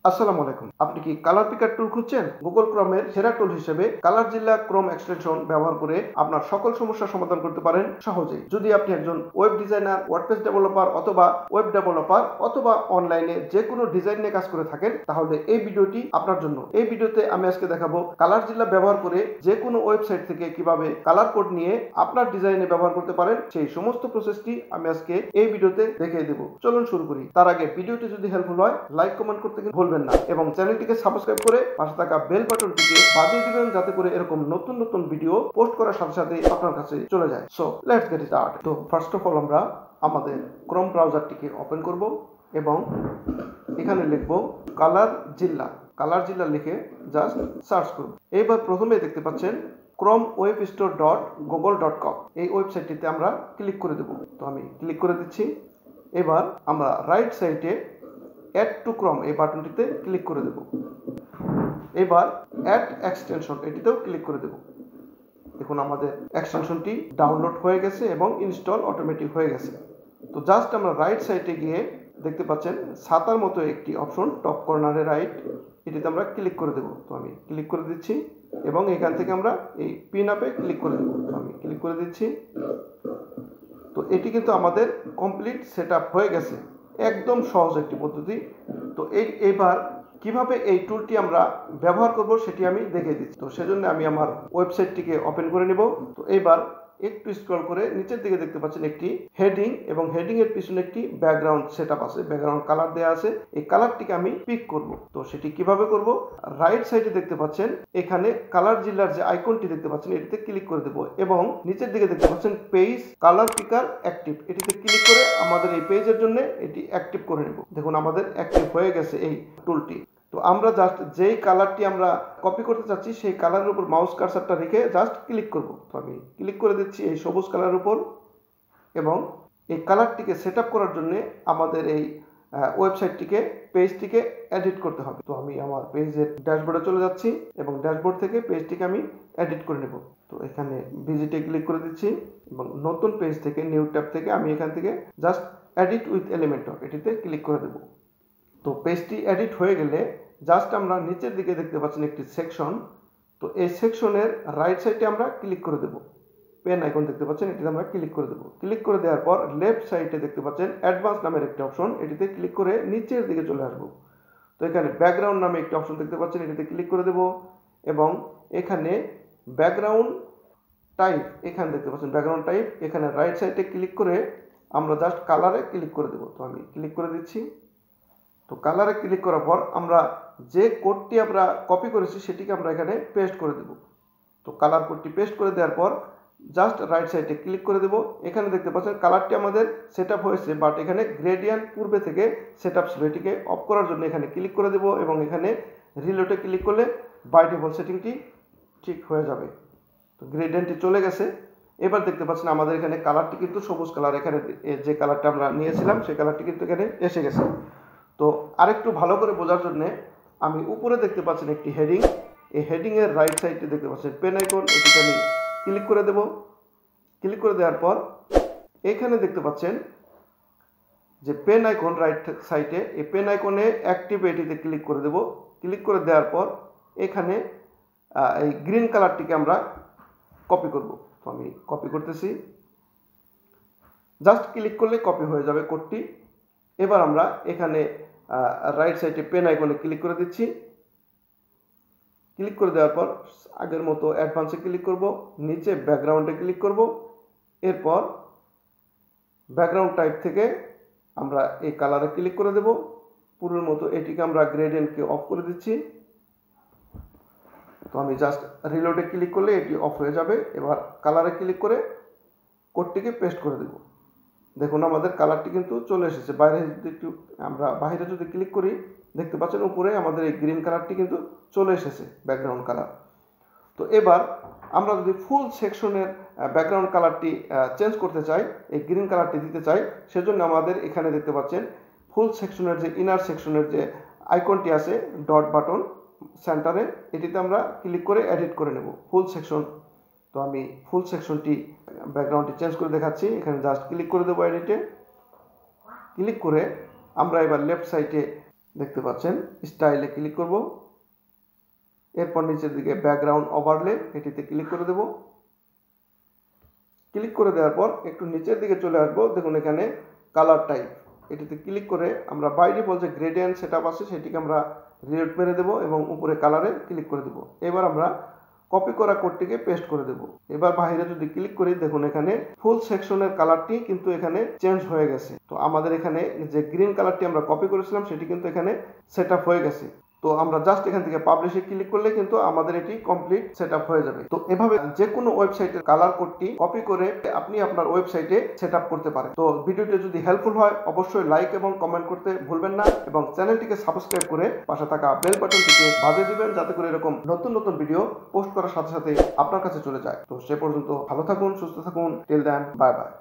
আসসালামু আলাইকুম। আপনি কি কালার পিকার টুল খুঁজছেন? গুগল ক্রোমের সেরা টুল হিসেবে কালার জিল্লা ক্রোম এক্সটেনশন ব্যবহার করে আপনার সকল সমস্যার সমাধান করতে পারেন সহজেই। যদি আপনি একজন ওয়েব ডিজাইনার, ওয়ার্ডপ্রেস ডেভেলপার অথবা ওয়েব ডেভেলপার অথবা অনলাইনে যে কোনো ডিজাইন নিয়ে কাজ করে থাকেন, তাহলে এই ভিডিওটি আপনার জন্য। এই ভিডিওতে আমি আজকে দেখাবো কালার জিল্লা ব্যবহার করে যে কোনো ওয়েবসাইট থেকে কিভাবে কালার কোড নিয়ে আপনার ডিজাইনে ব্যবহার করতে পারেন, সেই সমস্ত প্রসেসটি আমি আজকে এই ভিডিওতে দেখিয়ে দেব। চলুন শুরু করি। তার আগে ভিডিওটি যদি হেল্পফুল হয়, লাইক কমেন্ট করতে ভুলবেন না এবং চ্যানেলটিকে সাবস্ক্রাইব করে পাশে থাকা বেল বাটনটিকে বাজিয়ে দিবেন, যাতে করে এরকম নতুন নতুন ভিডিও পোস্ট করার সাথে সাথে আপনার কাছে চলে যায়। So let's get start. তো ফার্স্ট অফ অল আমরা আমাদের ক্রোম ব্রাউজারটিকে ওপেন করব এবং এখানে লিখব কালার জিল্লা লিখে জাস্ট সার্চ করব। এবার প্রথমে দেখতে পাচ্ছেন chromewebstore.google.com, এই ওয়েবসাইটটিতে আমরা ক্লিক করে দেব। তো আমি ক্লিক করে দিচ্ছি। এবার আমরা রাইট সাইডে অ্যাড টু ক্রোম এই বাটনটিতে ক্লিক করে দেব। এবার অ্যাড এক্সটেনশন এটিতেও ক্লিক করে দেব। দেখুন আমাদের এক্সটেনশনটি ডাউনলোড হয়ে গেছে এবং ইনস্টল অটোমেটিক হয়ে গেছে। তো জাস্ট আমরা রাইট সাইডে গিয়ে দেখতে পাচ্ছেন ছাতার মতো একটি অপশন টপ কর্নারে রাইট, এটিতে আমরা ক্লিক করে দেব। তো আমি ক্লিক করে দিচ্ছি এবং এখান থেকে আমরা এই পিন আপে ক্লিক করে দেব। তো আমি ক্লিক করে দিচ্ছি। তো এটি কিন্তু আমাদের কমপ্লিট সেটআপ হয়ে গেছে। একদম সহজ একটি পদ্ধতি। তো এইবার কিভাবে এই টুলটি আমরা ব্যবহার করব সেটি আমি দেখিয়ে দিচ্ছি। তো সেজন্য আমি আমার ওয়েবসাইটটিকে ওপেন করে নেব। তো এইবার একটু স্ক্রল করে নিচের দিকে দেখতে পাচ্ছেন একটি হেডিং এবং হেডিং এর পিছনে একটি ব্যাকগ্রাউন্ড সেটআপ আছে, ব্যাকগ্রাউন্ড কালার দেওয়া আছে। এই কালারটিকে আমি পিক করব। তো সেটি কিভাবে করব? রাইট সাইডে দেখতে পাচ্ছেন এখানে কালার জিল্লার যে আইকনটি দেখতে পাচ্ছেন, এটিতে ক্লিক করে দেব এবং নিচের দিকে দেখতে পাচ্ছেন পেজ কালার পিকার অ্যাক্টিভ, এটিতে ক্লিক করে আমাদের এই পেজের জন্য এটি অ্যাক্টিভ করে নেব। দেখুন আমাদের অ্যাক্টিভ হয়ে গেছে এই টুলটি। তো আমরা জাস্ট যেই কালারটি আমরা কপি করতে চাচ্ছি সেই কালারের উপর মাউস কার্সারটা রেখে জাস্ট ক্লিক করব। তো আমি ক্লিক করে দিচ্ছি এই সবুজ কালারের উপর এবং এই কালারটিকে সেট আপ করার জন্য আমাদের এই ওয়েবসাইটটিকে পেজটিকে এডিট করতে হবে। তো আমি আমার পেজের ড্যাশবোর্ডে চলে যাচ্ছি এবং ড্যাশবোর্ড থেকে পেজটিকে আমি এডিট করে নেব। তো এখানে ভিজিটে ক্লিক করে দিচ্ছি এবং নতুন পেজ থেকে নিউ ট্যাব থেকে আমি এখান থেকে জাস্ট এডিট উইথ এলিমেন্টর এটিতে ক্লিক করে দেব। তো পেজটি এডিট হয়ে গেলে জাস্ট আমরা নিচের দিকে দেখতে পাচ্ছেন একটি সেকশন। তো এই সেকশনের রাইট সাইডে আমরা ক্লিক করে দেব। পেন আইকন দেখতে পাচ্ছেন, এটিতে আমরা ক্লিক করে দেব। ক্লিক করে দেওয়ার পর লেফট সাইডে দেখতে পাচ্ছেন অ্যাডভান্স নামের একটি অপশন, এটিতে ক্লিক করে নিচের দিকে চলে আসব। তো এখানে ব্যাকগ্রাউন্ড নামে একটি অপশন দেখতে পাচ্ছেন, এটিতে ক্লিক করে দেব এবং এখানে ব্যাকগ্রাউন্ড টাইপ, এখানে দেখতে পাচ্ছেন ব্যাকগ্রাউন্ড টাইপ, এখানে রাইট সাইডে ক্লিক করে আমরা জাস্ট কালারে ক্লিক করে দেব। তো আমি ক্লিক করে দিচ্ছি। তো কালারে ক্লিক করার পর আমরা যে কোডটি আমরা কপি করেছি সেটিকে আমরা এখানে পেস্ট করে দেব। তো কালার কোডটি পেস্ট করে দেওয়ার পর জাস্ট রাইট সাইডে ক্লিক করে দেব। এখানে দেখতে পাচ্ছেন কালারটি আমাদের সেট আপ হয়েছে, বাট এখানে গ্রেডিয়েন্ট পূর্বে থেকে সেট আপ ছিল, এটিকে অফ করার জন্য এখানে ক্লিক করে দেব এবং এখানে রিলোডে ক্লিক করলে বাই ডিফল্ট সেটিংটি ঠিক হয়ে যাবে। তো গ্রেডিয়েন্টটি চলে গেছে। এবার দেখতে পাচ্ছেন আমাদের এখানে কালারটি কিন্তু সবুজ কালার, এখানে যে কালারটা আমরা নিয়েছিলাম সেই কালারটি কিন্তু এখানে এসে গেছে। তো আরেকটু ভালো করে বোঝার জন্য আমি উপরে দেখতে পাচ্ছেন একটি হেডিং, এই হেডিংয়ের রাইট সাইডে দেখতে পাচ্ছেন পেন আইকন, এটিতে আমি ক্লিক করে দেব। ক্লিক করে দেওয়ার পর এখানে দেখতে পাচ্ছেন যে পেন আইকন রাইট সাইডে, এই পেন আইকনে অ্যাক্টিভ এটিতে ক্লিক করে দেব। ক্লিক করে দেওয়ার পর এখানে এই গ্রিন কালারটিকে আমরা কপি করব। তো আমি কপি করতেছি, জাস্ট ক্লিক করলে কপি হয়ে যাবে কোডটি। এবার আমরা এখানে রাইট সাইডে পেন আইকনে ক্লিক করে দিচ্ছি। ক্লিক করে দেওয়ার পর আগের মতো অ্যাডভান্সে ক্লিক করব, নিচে ব্যাকগ্রাউন্ডে ক্লিক করব। এরপর ব্যাকগ্রাউন্ড টাইপ থেকে আমরা এই কালারে ক্লিক করে দেব। পুরোর মতো এটিকে আমরা গ্রেডিয়েন্টকে অফ করে দিচ্ছি। তো আমি জাস্ট রিলোডে ক্লিক করলে এটি অফ হয়ে যাবে। এবার কালারে ক্লিক করে কোডটিকে পেস্ট করে দেব। দেখুন আমাদের কালারটি কিন্তু চলে এসেছে। আমরা বাইরে যদি ক্লিক করি দেখতে পাচ্ছেন উপরে আমাদের এই গ্রিন কালারটি কিন্তু চলে এসেছে, ব্যাকগ্রাউন্ড কালার। তো এবার আমরা যদি ফুল সেকশনের ব্যাকগ্রাউন্ড কালারটি চেঞ্জ করতে চাই, এই গ্রিন কালারটি দিতে চাই, সেজন্য আমাদের এখানে দেখতে পাচ্ছেন ফুল সেকশনের যে ইনার সেকশনের যে আইকনটি আছে ডট বাটন সেন্টারে, এটিতে আমরা ক্লিক করে এডিট করে নেব ফুল সেকশন। তো আমি ফুল সেকশনটি ব্যাকগ্রাউন্ডটি চেঞ্জ করে দেখাচ্ছি। এখানে জাস্ট ক্লিক করে দেবো এডিটে। ক্লিক করে আমরা এবার লেফট সাইডে দেখতে পাচ্ছেন স্টাইলে ক্লিক করব, এরপর নিচের দিকে ব্যাকগ্রাউন্ড ওভারলে এটিতে ক্লিক করে দেব। ক্লিক করে দেওয়ার পর একটু নিচের দিকে চলে আসবো, দেখুন এখানে কালার টাইপ, এটিতে ক্লিক করে আমরা বাই ডিফল্ট যে গ্রেডিয়েন্ট সেটআপ আছে সেটিকে আমরা রিলোড মেরে দেব এবং উপরে কালারে ক্লিক করে দেব। এবার আমরা কপি করা কোডটিকে পেস্ট করে দেব। এবার বাইরে যদি ক্লিক করি, দেখুন এখানে ফুল সেকশনের কালারটি কিন্তু এখানে চেঞ্জ হয়ে গেছে। তো আমাদের এখানে যে গ্রিন কালারটি আমরা কপি করেছিলাম সেটি কিন্তু এখানে সেটআপ হয়ে গেছে। তো আমরা জাস্ট এখান থেকে পাবলিশে ক্লিক করলে কিন্তু আমাদের এটি কমপ্লিট সেটআপ হয়ে যাবে। তো এভাবে যে কোনো ওয়েবসাইটের কালার কোডটি কপি করে আপনি আপনার ওয়েবসাইটে সেটআপ করতে পারেন। তো ভিডিওটি যদি হেল্পফুল হয় অবশ্যই লাইক এবং কমেন্ট করতে ভুলবেন না এবং চ্যানেলটিকে সাবস্ক্রাইব করে পাশে থাকা বেল বাটনটিকে বাজিয়ে দিবেন, যাতে করে এরকম নতুন নতুন ভিডিও পোস্ট করার সাথে সাথে আপনার কাছে চলে যায়। তো সে পর্যন্ত ভালো থাকুন, সুস্থ থাকুন। Till then, bye by.